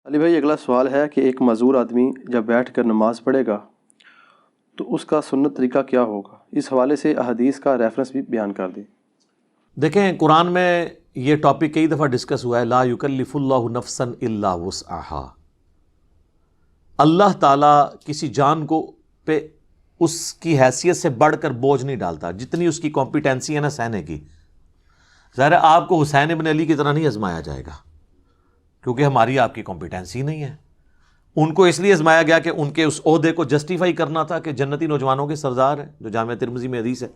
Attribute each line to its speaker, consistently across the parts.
Speaker 1: علی بھائی، اگلا سوال ہے کہ ایک معذور آدمی جب بیٹھ کر نماز پڑھے گا تو اس کا سنت طریقہ کیا ہوگا؟ اس حوالے سے احادیث کا ریفرنس بھی بیان کر دیں۔
Speaker 2: دیکھیں، قرآن میں یہ ٹاپک کئی دفعہ ڈسکس ہوا ہے، لا یکلف اللہ نفسا الا وسعہا۔ اللہ تعالیٰ کسی جان کو پہ اس کی حیثیت سے بڑھ کر بوجھ نہیں ڈالتا، جتنی اس کی کمپیٹنسی ہے نا سہنے کی۔ ظاہر ہے آپ کو حسین ابن علی کی طرح نہیں آزمایا جائے گا، کیونکہ ہماری آپ کی کمپیٹنسی نہیں ہے۔ ان کو اس لیے آزمایا گیا کہ ان کے اس عہدے کو جسٹیفائی کرنا تھا کہ جنتی نوجوانوں کے سردار ہیں، جو جامعہ ترمذی میں حدیث ہے۔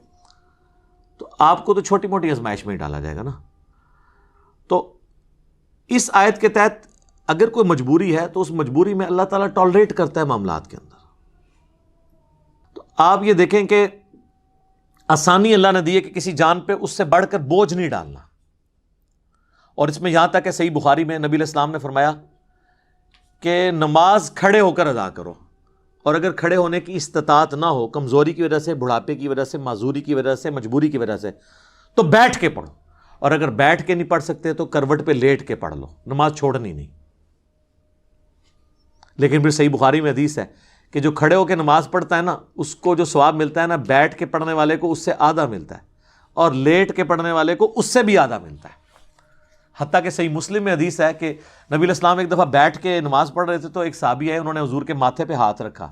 Speaker 2: تو آپ کو تو چھوٹی موٹی آزمائش میں ہی ڈالا جائے گا نا۔ تو اس آیت کے تحت اگر کوئی مجبوری ہے تو اس مجبوری میں اللہ تعالیٰ ٹالریٹ کرتا ہے معاملات کے اندر۔ تو آپ یہ دیکھیں کہ آسانی اللہ نے دی ہے کہ کسی جان پہ اس سے بڑھ کر بوجھ نہیں ڈالنا۔ اور اس میں یہاں تک کہ صحیح بخاری میں نبی علیہ السلام نے فرمایا کہ نماز کھڑے ہو کر ادا کرو، اور اگر کھڑے ہونے کی استطاعت نہ ہو، کمزوری کی وجہ سے، بڑھاپے کی وجہ سے، معذوری کی وجہ سے، مجبوری کی وجہ سے، تو بیٹھ کے پڑھو، اور اگر بیٹھ کے نہیں پڑھ سکتے تو کروٹ پہ لیٹ کے پڑھ لو، نماز چھوڑنی نہیں۔ لیکن پھر صحیح بخاری میں حدیث ہے کہ جو کھڑے ہو کے نماز پڑھتا ہے نا، اس کو جو ثواب ملتا ہے نا، بیٹھ کے پڑھنے والے کو اس سے آدھا ملتا ہے، اور لیٹ کے پڑھنے والے کو اس سے بھی آدھا ملتا ہے۔ حتیٰ کہ صحیح مسلم میں حدیث ہے کہ نبی علیہ السلام ایک دفعہ بیٹھ کے نماز پڑھ رہے تھے، تو ایک صحابی ہے، انہوں نے حضور کے ماتھے پہ ہاتھ رکھا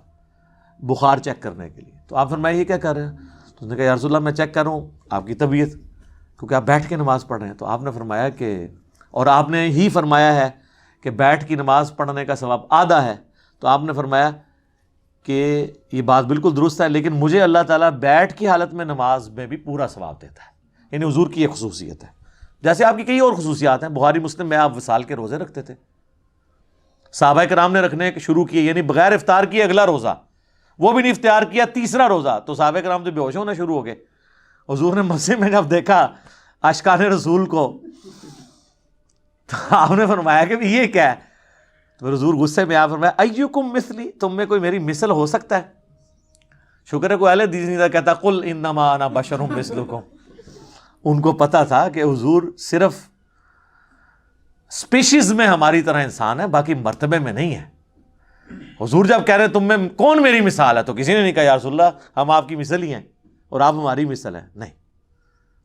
Speaker 2: بخار چیک کرنے کے لیے۔ تو آپ فرمائے یہ کیا کر رہے ہیں؟ تو اس نے کہا یا رسول اللہ میں چیک کر رہا ہوں آپ کی طبیعت، کیونکہ آپ بیٹھ کے نماز پڑھ رہے ہیں۔ تو آپ نے فرمایا کہ، اور آپ نے ہی فرمایا ہے کہ بیٹھ کی نماز پڑھنے کا ثواب آدھا ہے، تو آپ نے فرمایا کہ یہ بات بالکل درست ہے، لیکن مجھے اللہ تعالیٰ بیٹھ کی حالت میں نماز میں بھی پورا ثواب دیتا ہے۔ یعنی حضور کی ایک خصوصیت ہے، جیسے آپ کی کئی اور خصوصیات ہیں۔ بخاری مسلم میں آپ وصال کے روزے رکھتے تھے، صحابہ کرام نے رکھنے شروع کیے، یعنی بغیر افطار کیے اگلا روزہ، وہ بھی نہیں افطار کیا تیسرا روزہ، تو صحابہ کرام تو بے ہوش ہونا شروع ہو گئے۔ حضور نے مسجد میں جب دیکھا اشکان رسول کو، تو آپ نے فرمایا کہ یہ کیا ہے؟ تو حضور غصے میں آپ فرمایا ایکم مثلی، تم میں کوئی میری مثل ہو سکتا ہے؟ شکر ہے کوئی اہل حدیث نہیں کہتا قل انما انا بشر مثلکم۔ ان کو پتا تھا کہ حضور صرف سپیشیز میں ہماری طرح انسان ہے، باقی مرتبے میں نہیں ہے۔ حضور جب کہہ رہے تم میں کون میری مثال ہے، تو کسی نے نہیں کہا یا رسول اللہ ہم آپ کی مثل ہی ہیں اور آپ ہماری مثل ہیں، نہیں۔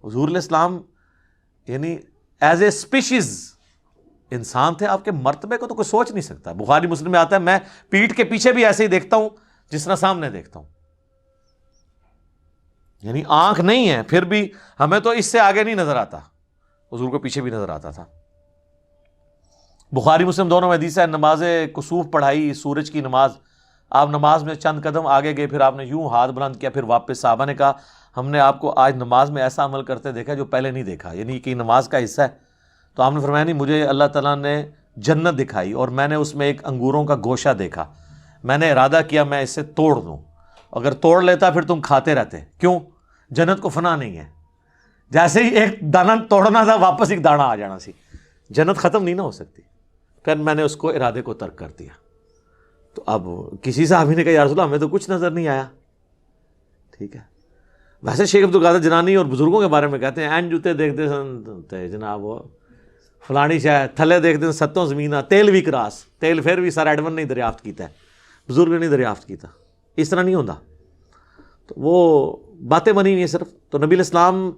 Speaker 2: حضور علیہ السلام یعنی ایز اے سپیشیز انسان تھے، آپ کے مرتبے کو تو کوئی سوچ نہیں سکتا۔ بخاری مسلم میں آتا ہے میں پیٹھ کے پیچھے بھی ایسے ہی دیکھتا ہوں جس طرح سامنے دیکھتا ہوں، یعنی آنکھ نہیں ہے، پھر بھی ہمیں تو اس سے آگے نہیں نظر آتا، حضور کو پیچھے بھی نظر آتا تھا۔ بخاری مسلم دونوں میں حدیث ہے، نماز کسوف پڑھائی، سورج کی نماز، آپ نماز میں چند قدم آگے گئے، پھر آپ نے یوں ہاتھ بلند کیا، پھر واپس۔ صحابہ نے کہا ہم نے آپ کو آج نماز میں ایسا عمل کرتے دیکھا جو پہلے نہیں دیکھا، یعنی کہ نماز کا حصہ ہے۔ تو آپ نے فرمایا نہیں، مجھے اللہ تعالیٰ نے جنت دکھائی اور میں نے اس میں ایک انگوروں کا گوشہ دیکھا، میں نے ارادہ کیا میں اسے توڑ دوں، اگر توڑ لیتا پھر تم کھاتے رہتے۔ کیوں؟ جنت کو فنا نہیں ہے، جیسے ہی ایک دانہ توڑنا تھا واپس ایک دانہ آ جانا سی، جنت ختم نہیں نہ ہو سکتی۔ پھر میں نے اس کو ارادے کو ترک کر دیا۔ تو اب کسی صحابی نے کہا یا رسول اللہ ہمیں تو کچھ نظر نہیں آیا، ٹھیک ہے۔ ویسے شیخ عبدالقادر جنانی اور بزرگوں کے بارے میں کہتے ہیں این جوتے دیکھتے سن جناب وہ فلانی شاہ تھلے دیکھتے ستوں زمینہ تیل بھی کراس، تیل پھر بھی سر ایڈون نہیں دریافت کیتا ہے، بزرگ نے نہیں دریافت کیتا، اس طرح نہیں ہوتا۔ تو وہ باتیں بنی ہوئی ہیں صرف۔ تو نبی علیہ السلام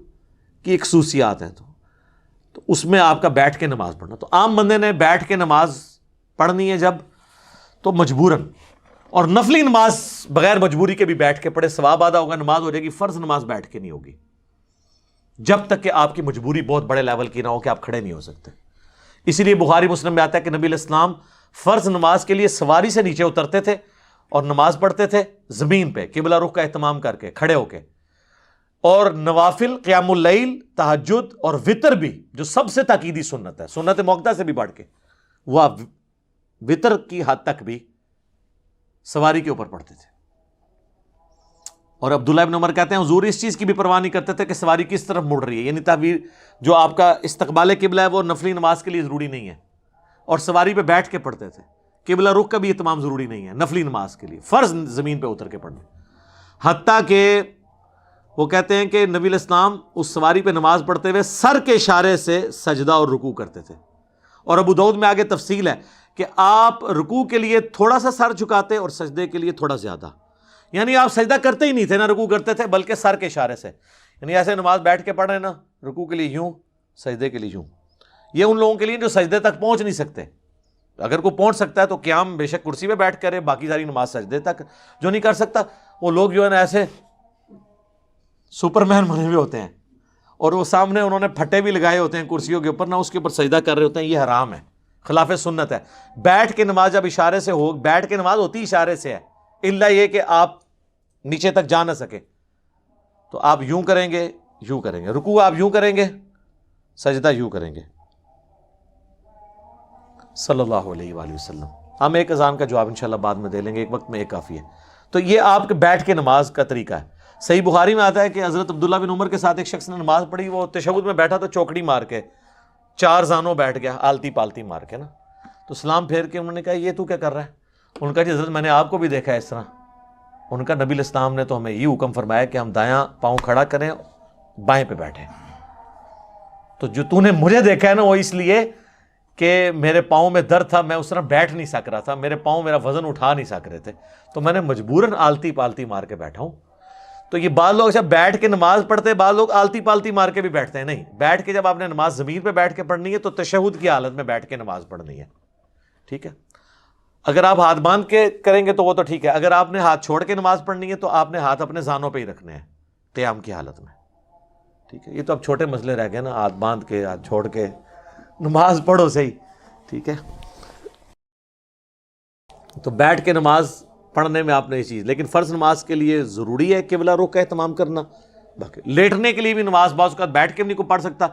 Speaker 2: کی ایک خصوصیات ہیں، تو اس میں آپ کا بیٹھ کے نماز پڑھنا۔ تو عام بندے نے بیٹھ کے نماز پڑھنی ہے جب، تو مجبوراً، اور نفلی نماز بغیر مجبوری کے بھی بیٹھ کے پڑھے، ثواب آدھا ہوگا، نماز ہو جائے گی۔ فرض نماز بیٹھ کے نہیں ہوگی جب تک کہ آپ کی مجبوری بہت بڑے لیول کی نہ ہو کہ آپ کھڑے نہیں ہو سکتے۔ اسی لیے بخاری مسلم میں آتا ہے کہ نبی علیہ السلام فرض نماز کے لیے سواری سے نیچے اترتے تھے اور نماز پڑھتے تھے زمین پہ قبلہ رخ کا اہتمام کر کے، کھڑے ہو کے۔ اور نوافل، قیام اللیل، تہجد اور وطر بھی، جو سب سے تاکیدی سنت ہے، سنت موقدہ سے بھی بڑھ کے، وہ آپ وطر کی حد تک بھی سواری کے اوپر پڑھتے تھے۔ اور عبداللہ ابن عمر کہتے ہیں حضور اس چیز کی بھی پرواہ نہیں کرتے تھے کہ سواری کس طرف مڑ رہی ہے، یعنی تعبیر جو آپ کا استقبال قبلہ ہے وہ نفلی نماز کے لیے ضروری نہیں ہے، اور سواری پہ بیٹھ کے پڑھتے تھے۔ قبلہ رخ کا بھی اہتمام ضروری نہیں ہے نفلی نماز کے لیے، فرض زمین پہ اتر کے پڑھنا۔ حتیٰ کہ وہ کہتے ہیں کہ نبی علیہ السلام اس سواری پہ نماز پڑھتے ہوئے سر کے اشارے سے سجدہ اور رکوع کرتے تھے۔ اور ابو داؤد میں آگے تفصیل ہے کہ آپ رکوع کے لیے تھوڑا سا سر جھکاتے اور سجدے کے لیے تھوڑا زیادہ، یعنی آپ سجدہ کرتے ہی نہیں تھے، نہ رکوع کرتے تھے، بلکہ سر کے اشارے سے، یعنی ایسے نماز بیٹھ کے پڑھ رہے ہیں نا، رکوع کے لیے یوں، سجدے کے لیے یوں۔ یہ ان لوگوں کے لیے جو سجدے تک پہنچ نہیں سکتے، اگر کوئی پہنچ سکتا ہے تو قیام بے شک کرسی پہ بیٹھ کرے، باقی ساری نماز سجدے تک۔ جو نہیں کر سکتا وہ لوگ جو ہے نا ایسے سپر مین بنے ہوئے ہوتے ہیں، اور وہ سامنے انہوں نے پھٹے بھی لگائے ہوتے ہیں کرسیوں کے اوپر، نہ اس کے اوپر سجدہ کر رہے ہوتے ہیں، یہ حرام ہے، خلاف سنت ہے۔ بیٹھ کے نماز جب اشارے سے ہو، بیٹھ کے نماز ہوتی اشارے سے ہے، الا یہ کہ آپ نیچے تک جا نہ سکے تو آپ یوں کریں گے، یوں کریں گے، رکوع آپ یوں کریں گے، سجدہ یوں کریں گے، صلی اللہ علیہ وآلہ وسلم۔ ہم ایک اذان کا جواب انشاءاللہ بعد میں دے لیں گے، ایک وقت میں ایک کافی ہے۔ تو یہ آپ کے بیٹھ کے نماز کا طریقہ ہے۔ صحیح بخاری میں آتا ہے کہ حضرت عبداللہ بن عمر کے ساتھ ایک شخص نے نماز پڑھی، وہ تشہد میں بیٹھا تو چوکڑی مار کے 4 زانوں بیٹھ گیا، آلتی پالتی مار کے نا، تو سلام پھیر کے انہوں نے کہا یہ تو کیا کر رہا ہے؟ انہوں نے کہا جی حضرت میں نے آپ کو بھی دیکھا ہے اس طرح۔ ان کا نبی الاسلام نے تو ہمیں یہ حکم فرمایا کہ ہم دایاں پاؤں کھڑا کریں، بائیں پہ بیٹھیں، تو جو تو نے مجھے دیکھا ہے نا وہ اس لیے کہ میرے پاؤں میں درد تھا، میں اس طرح بیٹھ نہیں سک رہا تھا، میرے پاؤں میرا وزن اٹھا نہیں سک رہے تھے، تو میں نے مجبوراً آلتی پالتی مار کے بیٹھا ہوں۔ تو یہ بعض لوگ جب بیٹھ کے نماز پڑھتے ہیں، بعض لوگ آلتی پالتی مار کے بھی بیٹھتے ہیں، نہیں، بیٹھ کے جب آپ نے نماز زمین پہ بیٹھ کے پڑھنی ہے تو تشہد کی حالت میں بیٹھ کے نماز پڑھنی ہے، ٹھیک ہے۔ اگر آپ ہاتھ باندھ کے کریں گے تو وہ تو ٹھیک ہے، اگر آپ نے ہاتھ چھوڑ کے نماز پڑھنی ہے تو آپ نے ہاتھ اپنے زانوں پہ ہی رکھنے ہیں قیام کی حالت میں، ٹھیک ہے۔ یہ تو اب چھوٹے مسئلے رہ گئے نا، ہاتھ باندھ کے ہاتھ چھوڑ کے نماز پڑھو صحیح، ٹھیک ہے۔ تو بیٹھ کے نماز پڑھنے میں آپ نے یہ چیز، لیکن فرض نماز کے لیے ضروری ہے قبلہ رخ کا اہتمام کرنا۔ باقی لیٹنے کے لیے بھی نماز بعض اوقات بیٹھ کے بھی نہیں کوئی پڑھ سکتا،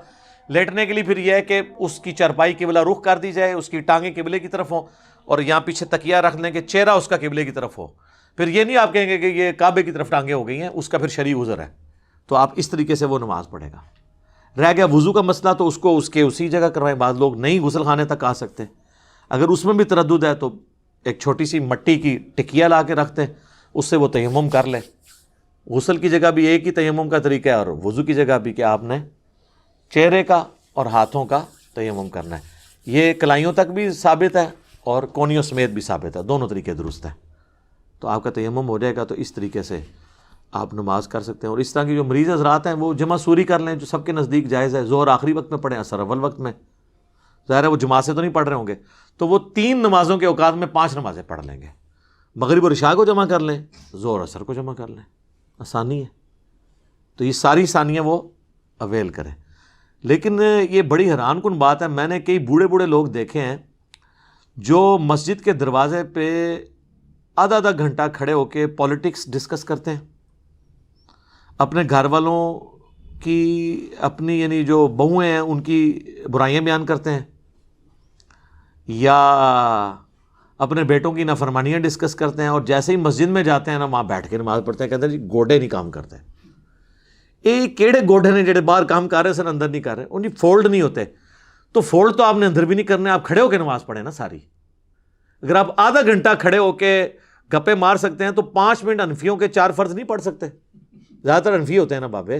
Speaker 2: لیٹنے کے لیے پھر یہ ہے کہ اس کی چرپائی قبلہ رخ کر دی جائے، اس کی ٹانگیں قبلے کی طرف ہوں، اور یہاں پیچھے تکیہ رکھ لیں کہ چہرہ اس کا قبلے کی طرف ہو۔ پھر یہ نہیں آپ کہیں گے کہ یہ کعبے کی طرف ٹانگیں ہو گئی ہیں، اس کا پھر شرعی عذر ہے، تو آپ اس طریقے سے وہ نماز پڑھے گا۔ رہ گیا وضو کا مسئلہ، تو اس کو اس کے اسی جگہ کروائیں۔ بعض لوگ نہیں غسل خانے تک آ سکتے، اگر اس میں بھی تردد ہے تو ایک چھوٹی سی مٹی کی ٹکیا لا کے رکھتے ہیں، اس سے وہ تیمم کر لے۔ غسل کی جگہ بھی ایک ہی تیمم کا طریقہ ہے، اور وضو کی جگہ بھی کہ آپ نے چہرے کا اور ہاتھوں کا تیمم کرنا ہے۔ یہ کلائیوں تک بھی ثابت ہے اور کونیوں سمیت بھی ثابت ہے، دونوں طریقے درست ہیں۔ تو آپ کا تیمم ہو جائے گا، تو اس طریقے سے آپ نماز کر سکتے ہیں۔ اور اس طرح کی جو مریض حضرات ہیں وہ جمع سوری کر لیں، جو سب کے نزدیک جائز ہے۔ ظہر آخری وقت میں پڑھیں، عصر اول وقت میں، ظاہر ہے وہ جماعت سے تو نہیں پڑھ رہے ہوں گے، تو وہ 3 نمازوں کے اوقات میں 5 نمازیں پڑھ لیں گے۔ مغرب اور عشاء کو جمع کر لیں، ظہر عصر کو جمع کر لیں، آسانی ہے۔ تو یہ ساری ثانیہ وہ اویل کریں۔ لیکن یہ بڑی حیران کن بات ہے، میں نے کئی بوڑھے بوڑھے لوگ دیکھے ہیں جو مسجد کے دروازے پہ آدھا آدھا گھنٹہ کھڑے ہو کے پولیٹکس ڈسکس کرتے ہیں، اپنے گھر والوں کی، اپنی یعنی جو بہویں ہیں ان کی برائیاں بیان کرتے ہیں، یا اپنے بیٹوں کی نافرمانیاں ڈسکس کرتے ہیں، اور جیسے ہی مسجد میں جاتے ہیں نا وہاں بیٹھ کے نماز پڑھتے ہیں، کہتے ہیں جی گوڈے نہیں کام کرتے۔ یہ کیڑے گوڈے نے جڑے باہر کام کر رہے سن اندر نہیں کر رہے، ان کی فولڈ نہیں ہوتے، تو فولڈ تو آپ نے اندر بھی نہیں کرنے، آپ کھڑے ہو کے نماز پڑھیں نا ساری۔ اگر آپ آدھا گھنٹہ کھڑے ہو کے گپے مار سکتے ہیں تو 5 منٹ حنفیوں کے 4 فرض نہیں پڑھ سکتے؟ زیادہ تر حنفی ہوتے ہیں نا بابے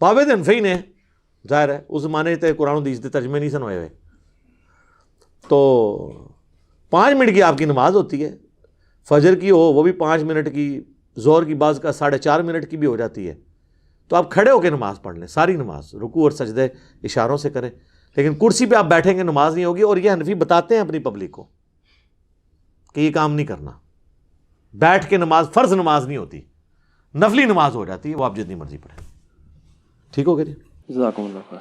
Speaker 2: تو حنفی نے، ظاہر ہے اس زمانے تے قرآن و حدیث کے ترجمے نہیں سن ہوئے ہوئے، تو 5 منٹ کی آپ کی نماز ہوتی ہے، فجر کی ہو وہ بھی 5 منٹ کی، ظہر کی بعض کا 4.5 منٹ کی بھی ہو جاتی ہے، تو آپ کھڑے ہو کے نماز پڑھ لیں ساری نماز، رکوع اور سجدے اشاروں سے کریں۔ لیکن کرسی پہ آپ بیٹھیں گے نماز نہیں ہوگی، اور یہ حنفی بتاتے ہیں اپنی پبلک کو کہ یہ کام نہیں کرنا، بیٹھ کے نماز فرض نماز نہیں ہوتی، نفلی نماز ہو جاتی ہے، وہ آپ جتنی مرضی پڑھیں۔ ٹھیک ہو گیا جی؟
Speaker 1: جزاکم اللہ خیر۔